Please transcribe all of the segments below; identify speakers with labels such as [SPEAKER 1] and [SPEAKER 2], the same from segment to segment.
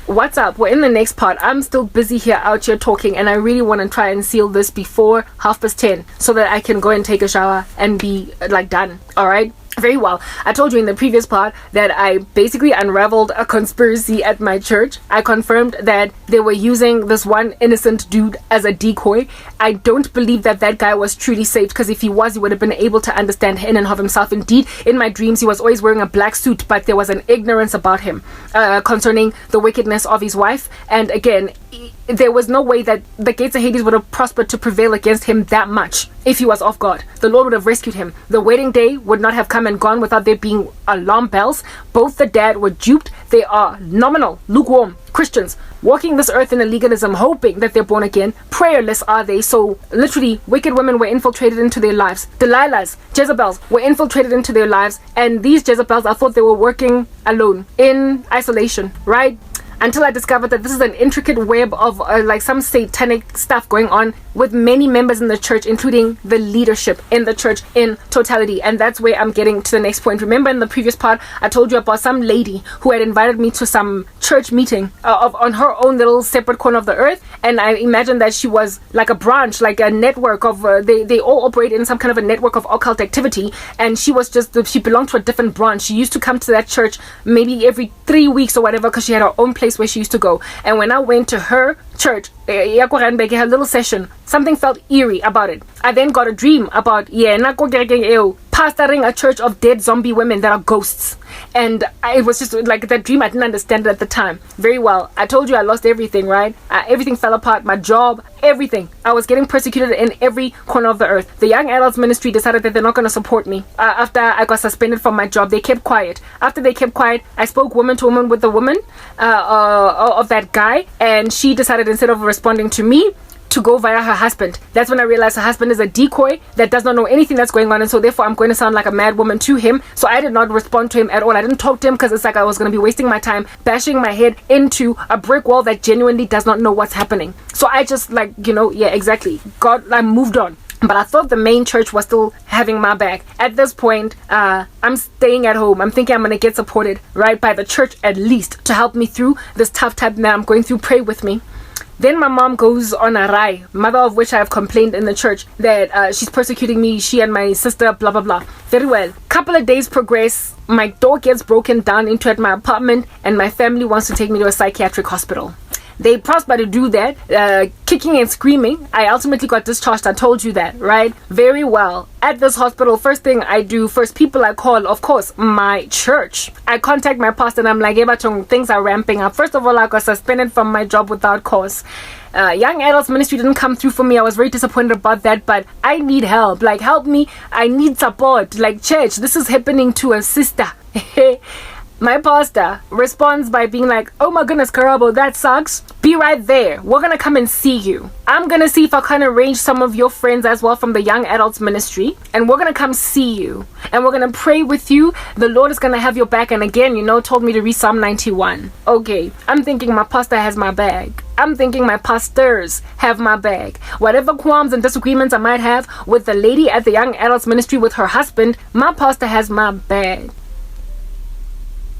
[SPEAKER 1] what's up? We're in the next part. I'm still busy out here talking, and I really want to try and seal this before 10:30 so that I can go and take a shower and be like done. All right. Very well. I told you in the previous part that I basically unraveled a conspiracy at my church. I confirmed that they were using this one innocent dude as a decoy. I don't believe that guy was truly saved, because if he was, he would have been able to understand in and of himself. Indeed, in my dreams, he was always wearing a black suit, but there was an ignorance about him concerning the wickedness of his wife. And again, there was no way that the gates of Hades would have prospered to prevail against him that much if he was of God. The Lord would have rescued him. The wedding day would not have come and gone without there being alarm bells. Both the dad were duped. They are nominal, lukewarm Christians walking this earth in a legalism, hoping that they're born again. Prayerless are they. So literally, wicked women were infiltrated into their lives. Delilahs, Jezebels were infiltrated into their lives. And these Jezebels, I thought they were working alone, in isolation, right? Until I discovered that this is an intricate web of like some satanic stuff going on with many members in the church, including the leadership in the church in totality. And that's where I'm getting to the next point. Remember in the previous part, I told you about some lady who had invited me to some church meeting on her own little separate corner of the earth. And I imagined that she was like a branch, like a network of, they all operate in some kind of a network of occult activity. And she was she belonged to a different branch. She used to come to that church maybe every 3 weeks or whatever, because she had her own place where she used to go. And when I went to her church, her little session, something felt eerie about it. I then got a dream about pastoring a church of dead zombie women that are ghosts. And it was just like that dream. I didn't understand it at the time. Very well. I told you I lost everything, right? Everything fell apart. My job, everything. I was getting persecuted in every corner of the earth. The young adults ministry decided that they're not going to support me. After I got suspended from my job, they kept quiet. After they kept quiet, I spoke woman to woman with the woman of that guy. And she decided, instead of responding to me, to go via her husband. That's when I realized her husband is a decoy that does not know anything that's going on, and so therefore I'm going to sound like a mad woman to him. So I did not respond to him at all. I didn't talk to him because it's like I was going to be wasting my time bashing my head into a brick wall that genuinely does not know what's happening. So I just exactly. I moved on. But I thought the main church was still having my back. At this point, I'm staying at home. I'm thinking I'm going to get supported, right, by the church at least, to help me through this tough time that I'm going through. Pray with me. Then my mom goes on a rai, mother of which I have complained in the church that she's persecuting me, she and my sister, blah, blah, blah. Very well. Couple of days progress. My door gets broken down into at my apartment, and my family wants to take me to a psychiatric hospital. They prosper to do that, kicking and screaming. I ultimately got discharged. I told you that, right? Very well. At this hospital, first people I call, of course, my church. I contact my pastor and I'm like, things are ramping up. First of all, I got suspended from my job without cause. Young adults ministry didn't come through for me. I was very disappointed about that, but I need help. Like, help me. I need support. Like, church, this is happening to a sister. My pastor responds by being like, oh my goodness, Karabo, that sucks. Be right there. We're going to come and see you. I'm going to see if I can arrange some of your friends as well from the young adults ministry. And we're going to come see you. And we're going to pray with you. The Lord is going to have your back. And again, told me to read Psalm 91. Okay, I'm thinking my pastor has my bag. I'm thinking my pastors have my bag. Whatever qualms and disagreements I might have with the lady at the young adults ministry with her husband, my pastor has my bag.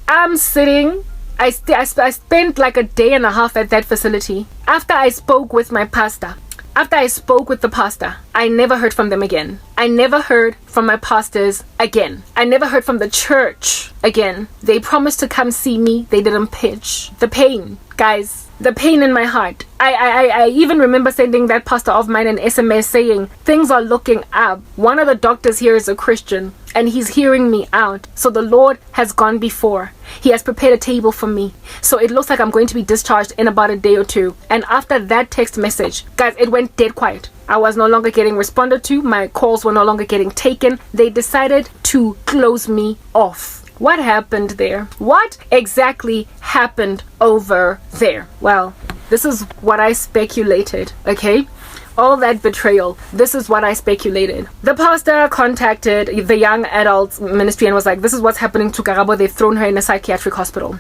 [SPEAKER 1] I'm sitting. I spent like a day and a half at that facility. After I spoke with the pastor, I never heard from them again. I never heard from my pastors again. I never heard from the church again. They promised to come see me. They didn't pitch. The pain, guys. The pain in my heart. I even remember sending that pastor of mine an SMS saying, things are looking up. One of the doctors here is a Christian, and he's hearing me out. So the Lord has gone before. He has prepared a table for me. So it looks like I'm going to be discharged in about a day or two. And after that text message, guys, it went dead quiet. I was no longer getting responded to. My calls were no longer getting taken. They decided to close me off. What happened there? What exactly happened over there? Well, this is what I speculated, okay? All that betrayal, this is what I speculated. The pastor contacted the young adults ministry and was like, this is what's happening to Karabo. They've thrown her in a psychiatric hospital.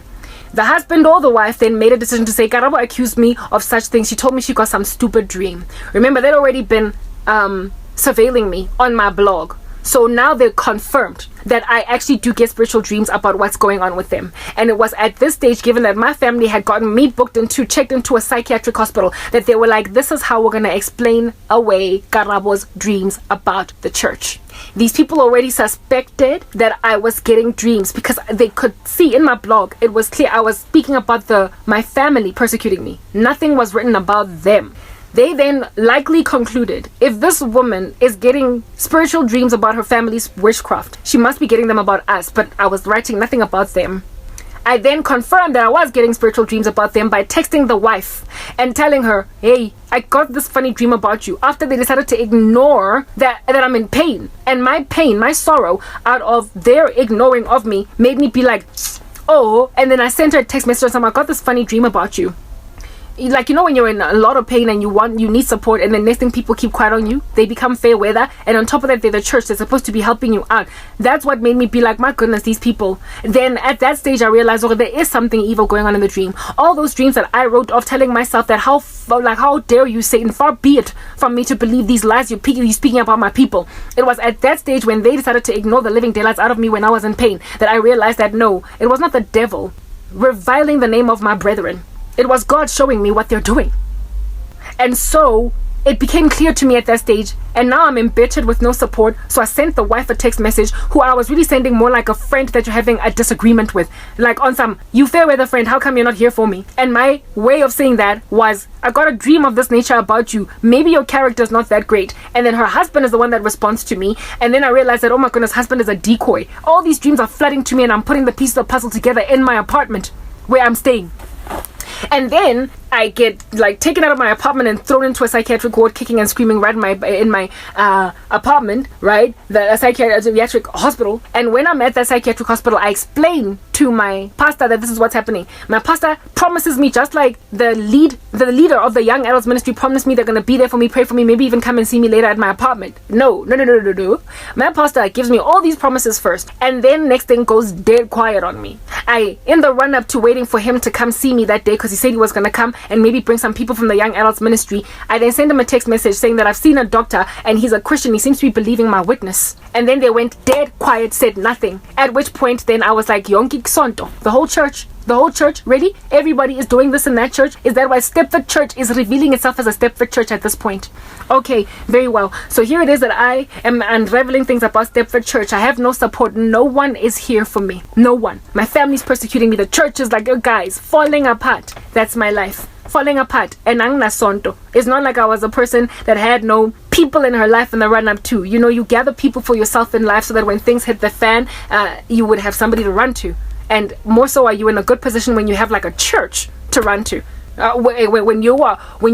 [SPEAKER 1] The husband or the wife then made a decision to say, Karabo accused me of such things. She told me she got some stupid dream. Remember, they'd already been surveilling me on my blog. So now they're confirmed that I actually do get spiritual dreams about what's going on with them. And it was at this stage, given that my family had gotten me checked into a psychiatric hospital, that they were like, this is how we're going to explain away Karabo's dreams about the church. These people already suspected that I was getting dreams because they could see in my blog, it was clear I was speaking about my family persecuting me. Nothing was written about them. They then likely concluded, if this woman is getting spiritual dreams about her family's witchcraft, she must be getting them about us, but I was writing nothing about them. I then confirmed that I was getting spiritual dreams about them by texting the wife and telling her, hey, I got this funny dream about you, after they decided to ignore that I'm in pain. And my pain, my sorrow out of their ignoring of me made me be like, oh, and then I sent her a text message saying, I got this funny dream about you. Like, you know, when you're in a lot of pain and you need support, and then next thing people keep quiet on you, they become fair weather, and on top of that, they're the church, they're supposed to be helping you out. That's what made me be like, my goodness, these people. Then at that stage I realized, oh, there is something evil going on in the dream. All those dreams that I wrote off, telling myself that how dare you, Satan, far be it from me to believe these lies you're speaking about my people. It was at that stage when they decided to ignore the living daylights out of me when I was in pain that I realized that no, it was not the devil reviling the name of my brethren. It was God showing me what they're doing. And so it became clear to me at that stage, and now I'm embittered with no support. So I sent the wife a text message, who I was really sending more like a friend that you're having a disagreement with, like on some, you fair weather friend, how come you're not here for me? And my way of saying that was, I got a dream of this nature about you, maybe your character is not that great. And then her husband is the one that responds to me, and then I realized that, oh my goodness, husband is a decoy. All these dreams are flooding to me, and I'm putting the pieces of the puzzle together in my apartment where I'm staying. And then I get like taken out of my apartment and thrown into a psychiatric ward, kicking and screaming right in my apartment, right? The psychiatric hospital. And when I'm at that psychiatric hospital, I explain to my pastor that this is what's happening. My pastor promises me, just like the leader of the young adults ministry promised me, they're going to be there for me, pray for me, maybe even come and see me later at my apartment. No. My pastor gives me all these promises first, and then next thing goes dead quiet on me. In the run up to waiting for him to come see me that day, because he said he was going to come and maybe bring some people from the young adults ministry, I then sent him a text message saying that I've seen a doctor and he's a Christian, he seems to be believing my witness. And then they went dead quiet, said nothing. At which point then I was like, Yonki Sonto, the whole church, ready? Everybody is doing this in that church? Is that why Stepford Church is revealing itself as a Stepford Church at this point? Okay, very well. So here it is that I am unraveling things about Stepford Church. I have no support. No one is here for me. No one. My family's persecuting me. The church is like, oh, guys, falling apart. That's my life. Falling apart. And Angna Sonto. It's not like I was a person that had no people in her life in the run up to. You know, you gather people for yourself in life so that when things hit the fan, you would have somebody to run to. And more so are you in a good position when you have like a church to run to. When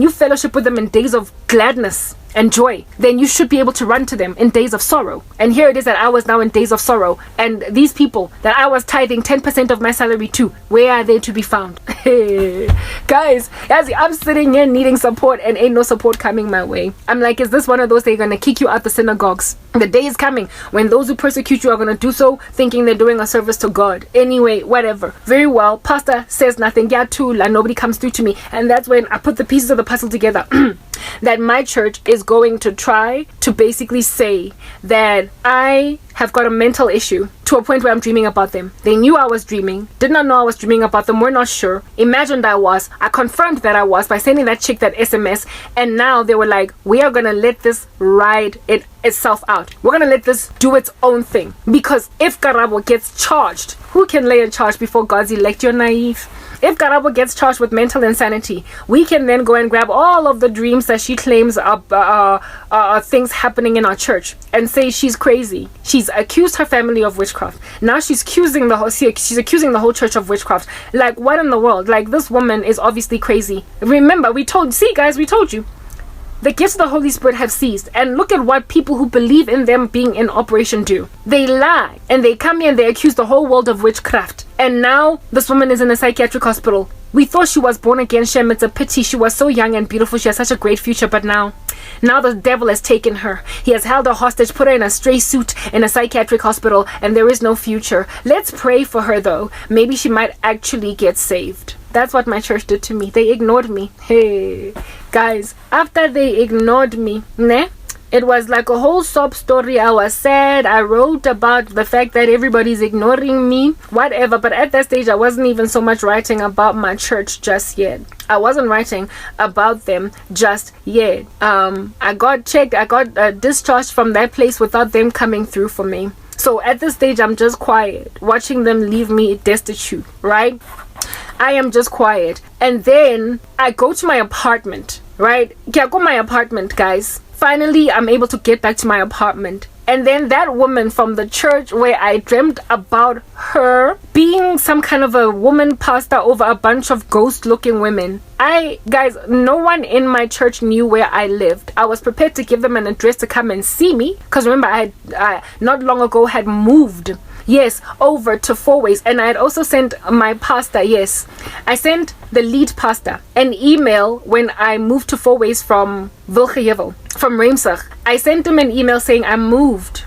[SPEAKER 1] you fellowship with them in days of gladness and joy, then you should be able to run to them in days of sorrow. And here it is that I was now in days of sorrow, and these people that I was tithing 10% of my salary to, where are they to be found? Guys, as I'm sitting here needing support and ain't no support coming my way. I'm like, is this one of those they're gonna kick you out the synagogues? The day is coming when those who persecute you are gonna do so thinking they're doing a service to God. Anyway, whatever. Very well, pastor says nothing, and nobody comes through to me. And that's when I put the pieces of the puzzle together. That my church is going to try to basically say that I have got a mental issue to a point where I'm dreaming about them. They knew I was dreaming, did not know I was dreaming about them, were not sure, imagined I was. I confirmed that I was by sending that chick that SMS, and now they were like, we are going to let this ride itself out. We're going to let this do its own thing. Because if Karabo gets charged, who can lay a charge before God's elect? You're naive. If Karabo gets charged with mental insanity, we can then go and grab all of the dreams that she claims are things happening in our church and say she's crazy. She's accused her family of witchcraft. Now she's accusing the whole church of witchcraft. Like, what in the world? Like, this woman is obviously crazy. Remember, we told you. The gifts of the Holy Spirit have ceased. And look at what people who believe in them being in operation do. They lie. And they come here and they accuse the whole world of witchcraft. And now this woman is in a psychiatric hospital. We thought she was born again, Shem. It's a pity. She was so young and beautiful. She has such a great future. But now the devil has taken her. He has held her hostage, put her in a stray suit in a psychiatric hospital. And there is no future. Let's pray for her, though. Maybe she might actually get saved. That's what my church did to me. They ignored me. Hey, guys, after they ignored me, It was like a whole sob story. I was sad. I wrote about the fact that everybody's ignoring me, whatever. But at that stage, I wasn't even so much writing about my church just yet. I wasn't writing about them just yet. I got checked. I got discharged from that place without them coming through for me. So at this stage, I'm just quiet, watching them leave me destitute, right? I am just quiet. And then I go to my apartment, right? I go to my apartment, guys. Finally, I'm able to get back to my apartment. And then that woman from the church where I dreamt about her being some kind of a woman pastor over a bunch of ghost-looking women. Guys, no one in my church knew where I lived. I was prepared to give them an address to come and see me. Because remember, I not long ago had moved. Yes, over to Four Ways. And I had also sent my pastor, yes. I sent the lead pastor an email when I moved to Four Ways from Wilgehevel, from Reemsig. I sent him an email saying I moved,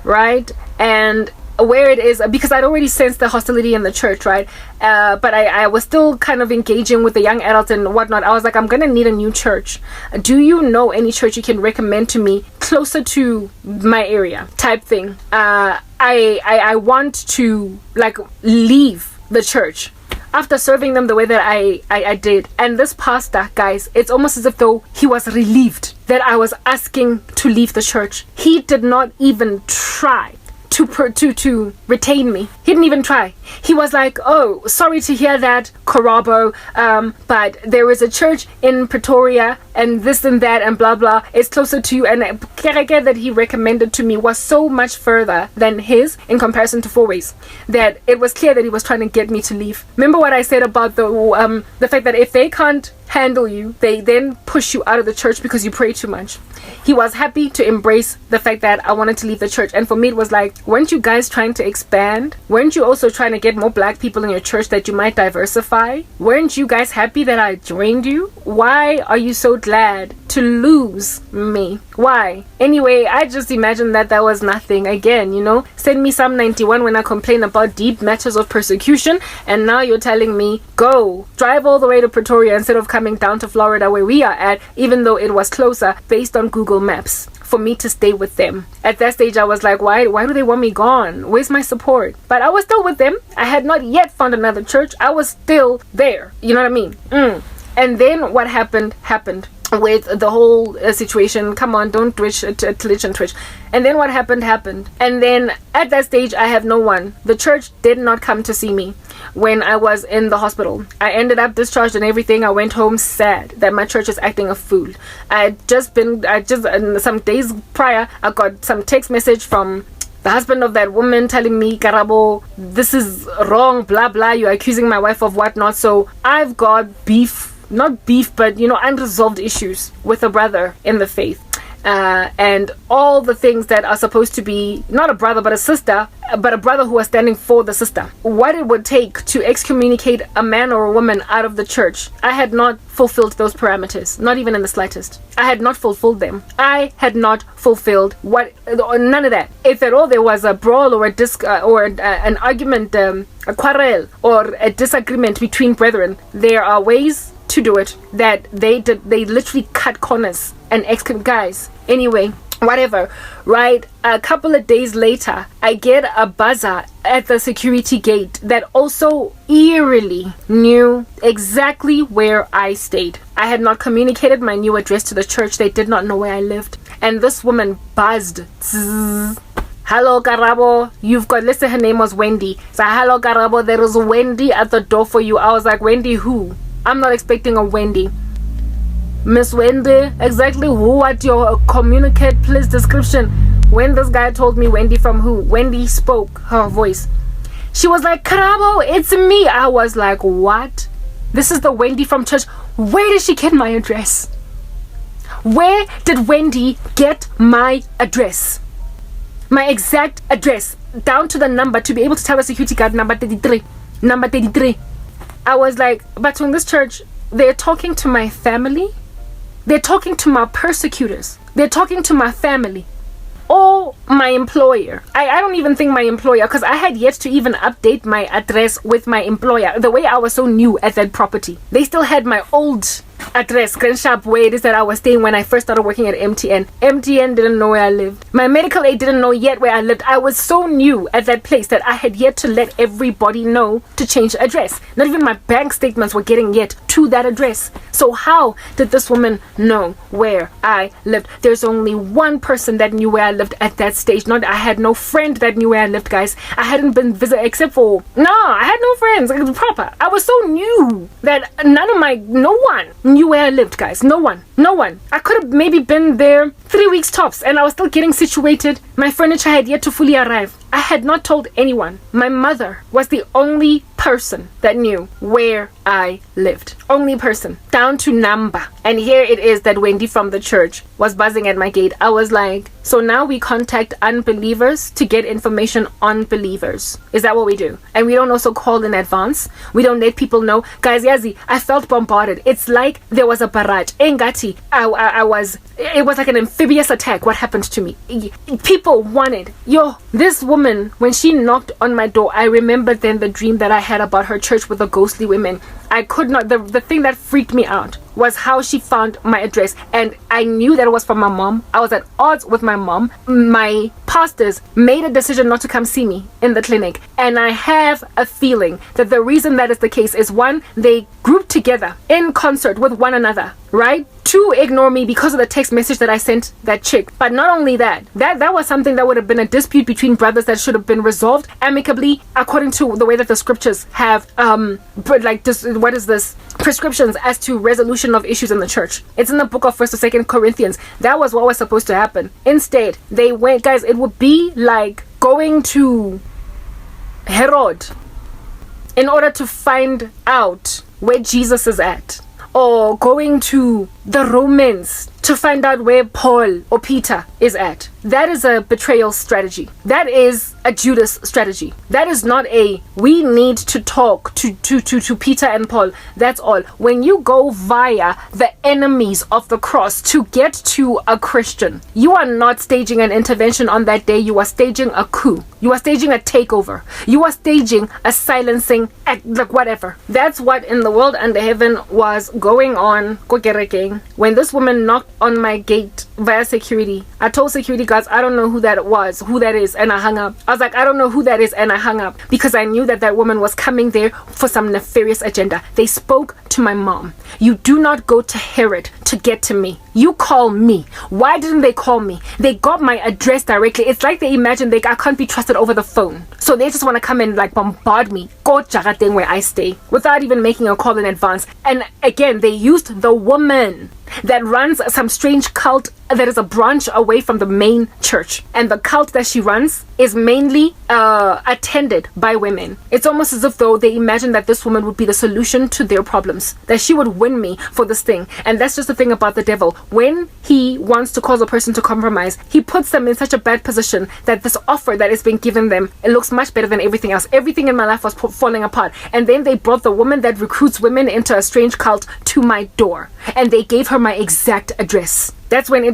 [SPEAKER 1] right? And where it is, because I'd already sensed the hostility in the church, right? But I was still kind of engaging with the young adults and whatnot. I was like, I'm gonna need a new church. Do you know any church you can recommend to me closer to my area, type thing? I want to like leave the church after serving them the way that I did. And this pastor, guys, it's almost as if though he was relieved that I was asking to leave the church. He did not even try to retain me. He didn't even try. He was like, oh, sorry to hear that, Karabo, but there is a church in Pretoria and this and that and blah blah, it's closer to you. And Kereke that he recommended to me was so much further than his in comparison to Four Ways that it was clear that he was trying to get me to leave. Remember what I said about the fact that if they can't handle you, they then push you out of the church because you pray too much. He was happy to embrace the fact that I wanted to leave the church. And for me, it was like, weren't you guys trying to expand? Weren't you also trying to get more black people in your church that you might diversify? Weren't you guys happy that I joined you? Why are you so glad to lose me? Why? Anyway, I just imagined that was nothing. Again, you know, send me Psalm 91 when I complain about deep matters of persecution, and now you're telling me, go, drive all the way to Pretoria instead of coming down to Florida where we are at, even though it was closer based on Google Maps, for me to stay with them. At that stage, I was like, why do they want me gone? Where's my support? But I was still with them. I had not yet found another church. I was still there. You know what I mean? And then what happened with the whole situation. Come on, don't twitch and twitch. And then what happened. And then at that stage, I have no one. The church did not come to see me when I was in the hospital. I ended up discharged and everything. I went home sad that my church is acting a fool. Some days prior, I got some text message from the husband of that woman telling me, Karabo, this is wrong, blah blah, you're accusing my wife of whatnot. So I've got not beef, but unresolved issues with a brother in the faith. And all the things that are supposed to be not a brother but a sister, but a brother who was standing for the sister. What it would take to excommunicate a man or a woman out of the church, I had not fulfilled those parameters, not even in the slightest. I had not fulfilled them. I had not fulfilled none of that. If at all there was a brawl or an argument, a quarrel or a disagreement between brethren, there are ways to do it that they literally cut corners and guys. Anyway, whatever, right? A couple of days later, I get a buzzer at the security gate that also eerily knew exactly where I stayed. I had not communicated my new address to the church. They did not know where I lived. And this woman buzzed. Zzz. Hello, Karabo. Let's say her name was Wendy. So, hello, Karabo. There is Wendy at the door for you. I was like, Wendy who? I'm not expecting a Wendy. Miss Wendy, exactly who at your communicate please description. When this guy told me Wendy from who, Wendy spoke her voice. She was like, Karabo, it's me. I was like, what? This is the Wendy from church. Where did she get my address? Where did Wendy get my address? My exact address, down to the number, to be able to tell the security guard number 33. I was like, but in this church, they're talking to my family. They're talking to my persecutors. They're talking to my family. Or my employer. I don't even think my employer, because I had yet to even update my address with my employer. The way I was so new at that property. They still had my old address, screenshot where it is that I was staying when I first started working at MTN. MTN didn't know where I lived. My medical aid didn't know yet where I lived. I was so new at that place that I had yet to let everybody know to change the address. Not even my bank statements were getting yet to that address. So how did this woman know where I lived? There's only one person that knew where I lived at that stage. I had no friend that knew where I lived, guys. I hadn't been visited except for, I had no friends. It was proper. I was so new that no one knew where I lived, guys. No one. I could have maybe been there 3 weeks tops and I was still getting situated. My furniture had yet to fully arrive. I had not told anyone. My mother was the only person that knew where I lived. Only person. Down to number. And here it is that Wendy from the church was buzzing at my gate. I was like, so now we contact unbelievers to get information on believers. Is that what we do? And we don't also call in advance. We don't let people know. Guys, Yazi, I felt bombarded. It's like there was a barrage. Engati, it was like an amphibious attack. What happened to me? People wanted, this woman, when she knocked on my door, I remembered then the dream that I had about her church with the ghostly women. I could not, the thing that freaked me out was how she found my address, and I knew that it was from my mom. I was at odds with my mom. My pastors made a decision not to come see me in the clinic, and I have a feeling that the reason that is the case is, one, they grouped together in concert with one another, right, to ignore me because of the text message that I sent that chick. But not only that was something that would have been a dispute between brothers that should have been resolved amicably according to the way that the scriptures have prescriptions as to resolution of issues in the church. It's in the book of 1st or 2nd Corinthians. That was what was supposed to happen. Instead, they went, guys, it would be like going to Herod in order to find out where Jesus is at, or going to the Romans to find out where Paul or Peter is at. That is a betrayal strategy. That is a Judas strategy. That is not we need to talk to Peter and Paul. That's all. When you go via the enemies of the cross to get to a Christian, you are not staging an intervention on that day. You are staging a coup. You are staging a takeover. You are staging a silencing act, like whatever. That's what in the world under heaven was going on. When this woman knocked on my gate via security, I told security guards, I don't know who that is, and I hung up. I was like, I don't know who that is, and I hung up, because I knew that woman was coming there for some nefarious agenda. They spoke to my mom. You do not go to Herod to get to me. You call me. Why didn't they call me? They got my address directly. It's like they imagine I can't be trusted over the phone, so they just want to come and bombard me, go jagateng where I stay, without even making a call in advance. And again, they used the woman that runs some strange cult that is a branch away from the main church, and the cult that she runs is mainly attended by women. It's almost as if though they imagine that this woman would be the solution to their problems, that she would win me for this thing. And that's just the thing about the devil. When he wants to cause a person to compromise, he puts them in such a bad position that this offer that is being given them, it looks much better than everything else. Everything in my life was falling apart, and then they brought the woman that recruits women into a strange cult to my door, and they gave her my exact address. That's when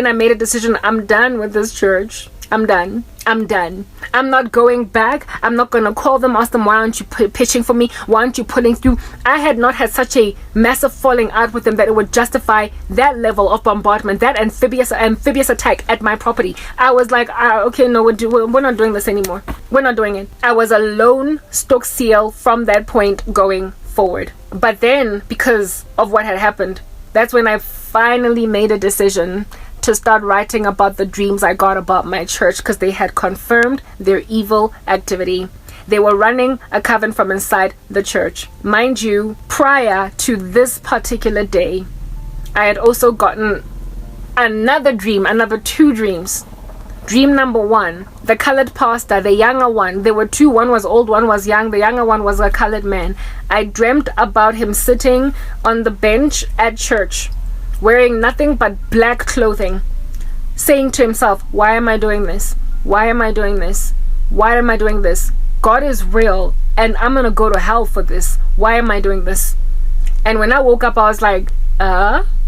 [SPEAKER 1] I made a decision. I'm done with this church. I'm done. I'm not going back. I'm not going to call them, ask them, why aren't you pitching for me? Why aren't you pulling through? I had not had such a massive falling out with them that it would justify that level of bombardment, that amphibious attack at my property. I was like, okay, no, we're not doing this anymore. We're not doing it. I was a lone stock seal from that point going forward. But then, because of what had happened, that's when I finally made a decision to start writing about the dreams I got about my church, because they had confirmed their evil activity. They were running a coven from inside the church. Mind you, prior to this particular day, I had also gotten another two dreams. Dream number one, the colored pastor, the younger one, there were two, one was old, one was young, the younger one was a colored man. I dreamt about him sitting on the bench at church, wearing nothing but black clothing, saying to himself, why am I doing this? Why am I doing this? Why am I doing this? God is real, and I'm gonna go to hell for this. Why am I doing this? And when I woke up, I was like,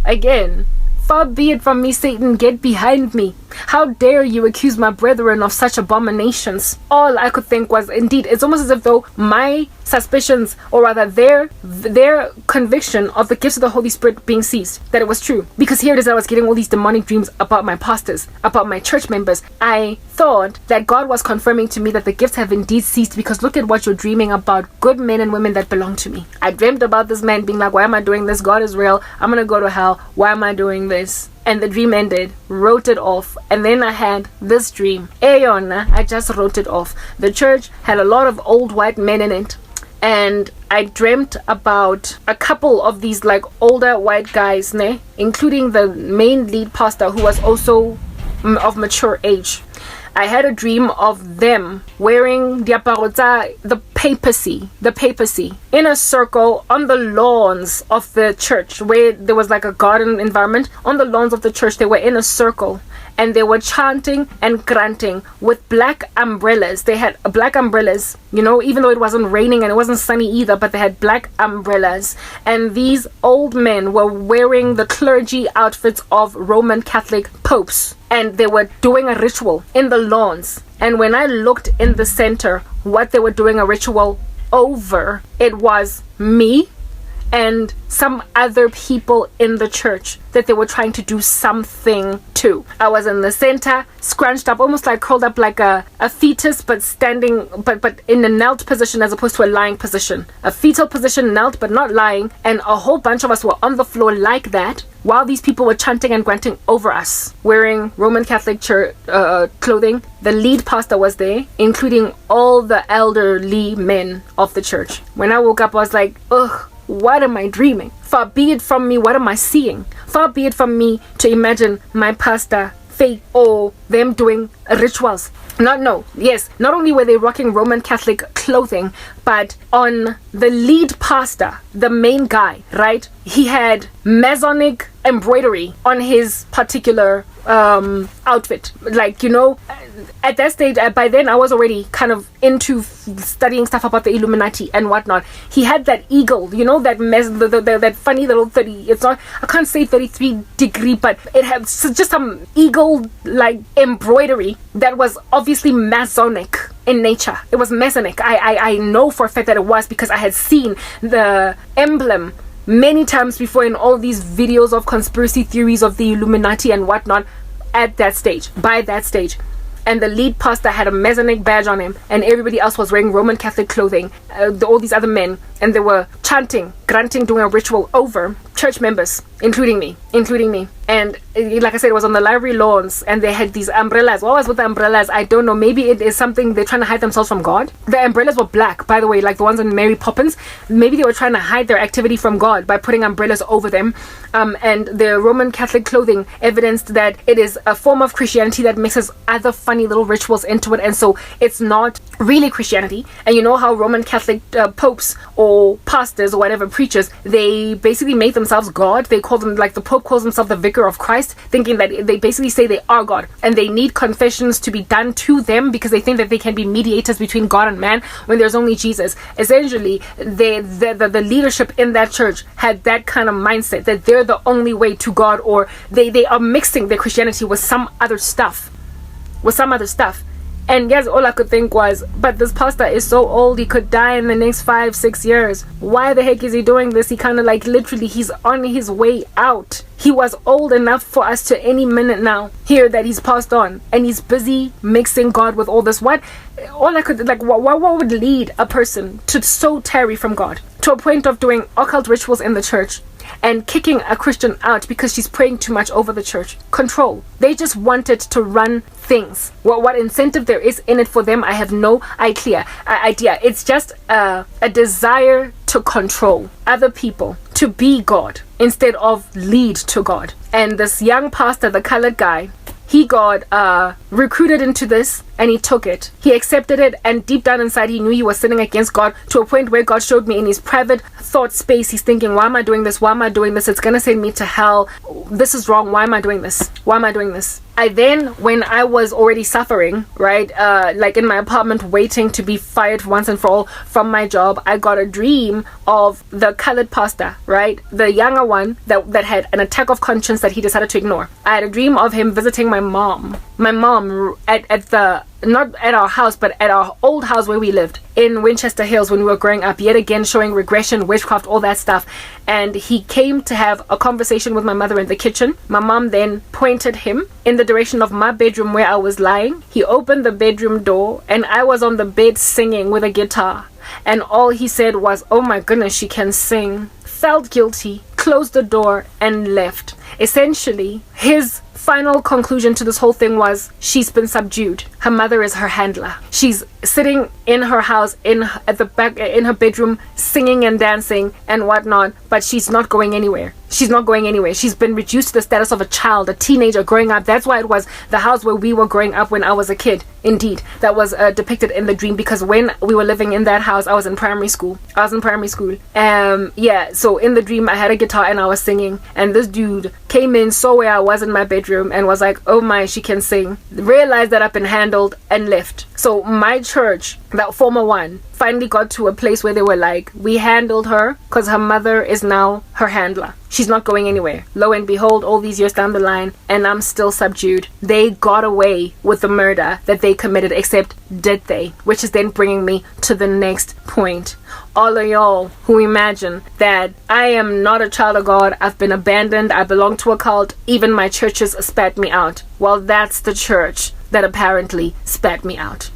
[SPEAKER 1] again, Far be it from me, Satan, get behind me. How dare you accuse my brethren of such abominations? All I could think was, indeed, it's almost as if though my suspicions, or rather their conviction of the gifts of the Holy Spirit being seized, that it was true. Because here it is, I was getting all these demonic dreams about my pastors, about my church members. I thought that God was confirming to me that the gifts have indeed ceased, because look at what you're dreaming about, good men and women that belong to me. I dreamt about this man being like, why am I doing this? God is real. I'm going to go to hell. Why am I doing this? And the dream ended, wrote it off, and then I had this dream. Ayona, I just wrote it off. The church had a lot of old white men in it, and I dreamt about a couple of these like older white guys, including the main lead pastor, who was also of mature age. I had a dream of them wearing the papacy in a circle on the lawns of the church, where there was like a garden environment. On the lawns of the church, they were in a circle, and they were chanting and granting with black umbrellas. They had black umbrellas, even though it wasn't raining and it wasn't sunny either, but they had black umbrellas. And these old men were wearing the clergy outfits of Roman Catholic popes, and they were doing a ritual in the lawns. And when I looked in the center, what they were doing a ritual over, it was me and some other people in the church that they were trying to do something to. I was in the center, scrunched up, almost like curled up like a fetus, but standing, but in a knelt position as opposed to a lying position. A fetal position, knelt but not lying, and a whole bunch of us were on the floor like that, while these people were chanting and granting over us, wearing Roman Catholic church clothing. The lead pastor was there, including all the elderly men of the church. When I woke up, I was like, ugh, what am I dreaming? Far be it from me, what am I seeing? Far be it from me to imagine my pastor fake or them doing rituals. Not only were they rocking Roman Catholic clothing, but on the lead pastor, the main guy, right? He had Masonic embroidery on his particular outfit. At that stage, by then I was already kind of into studying stuff about the Illuminati and whatnot. He had that eagle, that funny little 30, it's not, I can't say 33 degree, but it had just some eagle like embroidery that was obviously Masonic in nature. It was Masonic. I know for a fact that it was, because I had seen the emblem many times before in all these videos of conspiracy theories of the Illuminati and whatnot by that stage. And the lead pastor had a Masonic badge on him, and everybody else was wearing Roman Catholic clothing, all these other men, and they were chanting, granting, doing a ritual over church members, including me. And like I said, it was on the library lawns, and they had these umbrellas. What was with the umbrellas? I don't know. Maybe it is something they're trying to hide themselves from God. The umbrellas were black, by the way, like the ones in Mary Poppins. Maybe they were trying to hide their activity from God by putting umbrellas over them. And the Roman Catholic clothing evidenced that it is a form of Christianity that mixes other funny little rituals into it, and so it's not really Christianity. And you know how Roman Catholic popes or pastors or whatever, preachers, they basically make themselves God. They call them, like the Pope calls himself the Vicar of Christ, thinking that they basically say they are God, and they need confessions to be done to them because they think that they can be mediators between God and man when there's only Jesus. Essentially, the leadership in that church had that kind of mindset that they're the only way to God, or they are mixing their Christianity with some other stuff. And yes, all I could think was, but this pastor is so old, he could die in the next 5-6 years. Why the heck is he doing this? He kind of like literally, he's on his way out. He was old enough for us to any minute now hear that he's passed on, and he's busy mixing God with all this. What would lead a person to so tarry from God to a point of doing occult rituals in the church and kicking a Christian out because she's praying too much over the church? Control. They just wanted to run things. What incentive there is in it for them, I have no idea. It's just a desire to control other people, to be God instead of lead to God. And this young pastor, the colored guy, he got recruited into this, and he took it. He accepted it, and deep down inside he knew he was sinning against God, to a point where God showed me in his private thought space. He's thinking, why am I doing this? Why am I doing this? It's gonna send me to hell. This is wrong. Why am I doing this? Why am I doing this? I then, when I was already suffering, right, like in my apartment waiting to be fired once and for all from my job, I got a dream of the colored pastor, right, the younger one that had an attack of conscience that he decided to ignore. I had a dream of him visiting my mom at the, not at our house, but at our old house where we lived in Winchester Hills when we were growing up, yet again showing regression, witchcraft, all that stuff. And he came to have a conversation with my mother in the kitchen. My mom then pointed him in the direction of my bedroom where I was lying. He opened the bedroom door, and I was on the bed singing with a guitar, and all he said was, oh my goodness, she can sing. Felt guilty, closed the door, and left. Essentially, his final conclusion to this whole thing was, she's been subdued. Her mother is her handler. She's sitting in her house, at the back in her bedroom, singing and dancing and whatnot, but she's not going anywhere. She's not going anywhere. She's been reduced to the status of a child, a teenager growing up. That's why it was the house where we were growing up when I was a kid. Indeed, that was depicted in the dream, because when we were living in that house, I was in primary school. Yeah, so in the dream, I had a guitar and I was singing, and this dude came in, saw where I was in my bedroom, and was like, oh my, she can sing. Realized that I've been handled, and left. So my church, that former one, finally got to a place where they were like, we handled her because her mother is now her handler. She's not going anywhere. Lo and behold, all these years down the line, and I'm still subdued. They got away with the murder that they committed, except did they? Which is then bringing me to the next point. All of y'all who imagine that I am not a child of God, I've been abandoned, I belong to a cult, even my churches spat me out. Well, that's the church that apparently spat me out.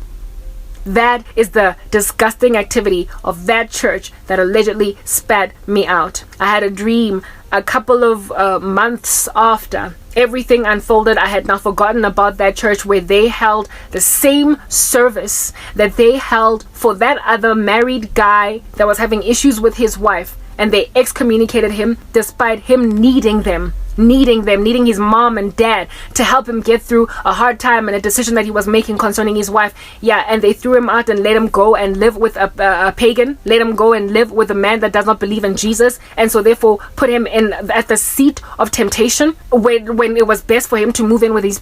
[SPEAKER 1] That is the disgusting activity of that church that allegedly spat me out. I had a dream a couple of months after everything unfolded. I had now forgotten about that church, where they held the same service that they held for that other married guy that was having issues with his wife, and they excommunicated him despite him needing his mom and dad to help him get through a hard time and a decision that he was making concerning his wife. Yeah, and they threw him out and let him go and live with a pagan, let him go and live with a man that does not believe in Jesus, and so therefore put him in at the seat of temptation when it was best for him to move in with his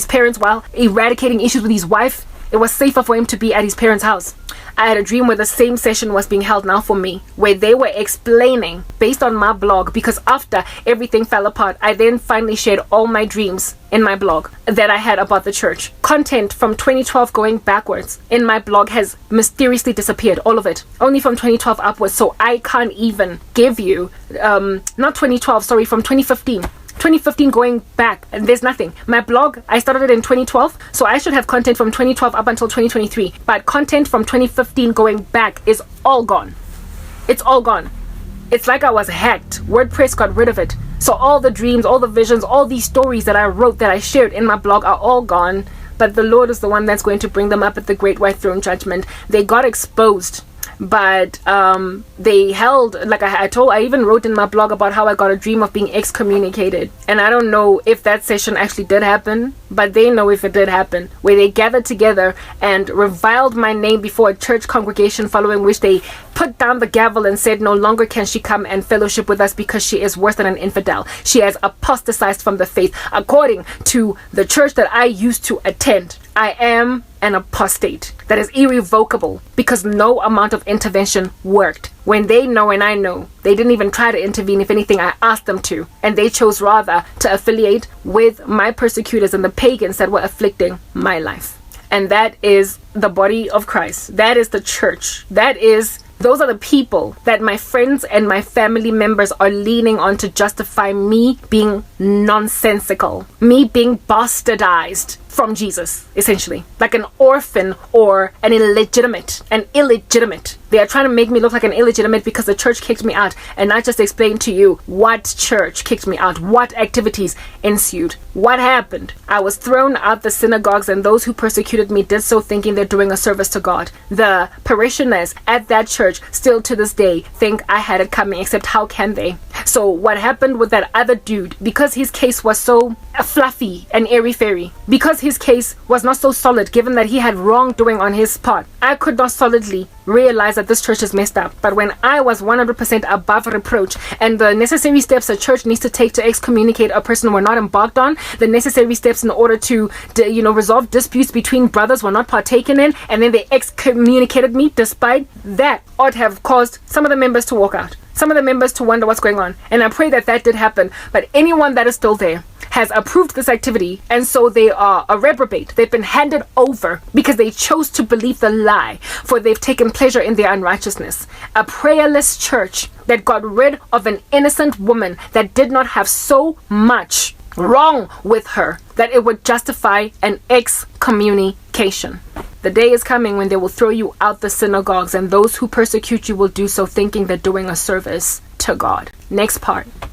[SPEAKER 1] parents while eradicating issues with his wife. It was safer for him to be at his parents' house. I had a dream where the same session was being held now for me, where they were explaining based on my blog, because after everything fell apart, I then finally shared all my dreams in my blog that I had about the church. Content from 2012 going backwards in my blog has mysteriously disappeared, all of it, only from 2012 upwards. So I can't even give you, from 2015 going back, and there's nothing. My blog, I started it in 2012, so I should have content from 2012 up until 2023, but content from 2015 going back is all gone. It's all gone. It's like I was hacked. WordPress got rid of it. So all the dreams, all the visions, all these stories that I wrote, that I shared in my blog, are all gone, but the Lord is the one that's going to bring them up at the great white throne judgment. They got exposed, but they held, like I even wrote in my blog about how I got a dream of being excommunicated, and I don't know if that session actually did happen, but they know if it did happen, where they gathered together and reviled my name before a church congregation, following which they put down the gavel and said, no longer can she come and fellowship with us because she is worse than an infidel. She has apostatized from the faith. According to the church that I used to attend, I am an apostate. That is irrevocable, because no amount of intervention worked. When they know and I know, they didn't even try to intervene. If anything, I asked them to, and they chose rather to affiliate with my persecutors and the pagans that were afflicting my life. And that is the body of Christ. That is the church. Those are the people that my friends and my family members are leaning on to justify me being nonsensical, me being bastardized from Jesus, essentially, like an orphan or an illegitimate. They are trying to make me look like an illegitimate because the church kicked me out, and I just explained to you what church kicked me out, what activities ensued, what happened. I was thrown out the synagogues, and those who persecuted me did so thinking they're doing a service to God. The parishioners at that church still to this day think I had it coming, except how can they? So what happened with that other dude, because his case was so fluffy and airy-fairy, because his case was not so solid, given that he had wrongdoing on his part, I could not solidly realize that this church is messed up. But when I was 100% above reproach, and the necessary steps a church needs to take to excommunicate a person were not embarked on, the necessary steps in order to resolve disputes between brothers were not partaken in, and then they excommunicated me, despite that ought have caused some of the members to walk out, some of the members to wonder what's going on. And I pray that that did happen. But anyone that is still there has approved this activity, and so they are a reprobate. They've been handed over because they chose to believe the lie, for they've taken pleasure in their unrighteousness. A prayerless church that got rid of an innocent woman that did not have so much wrong with her that it would justify an excommunication. The day is coming when they will throw you out the synagogues, and those who persecute you will do so thinking they're doing a service to God. Next part.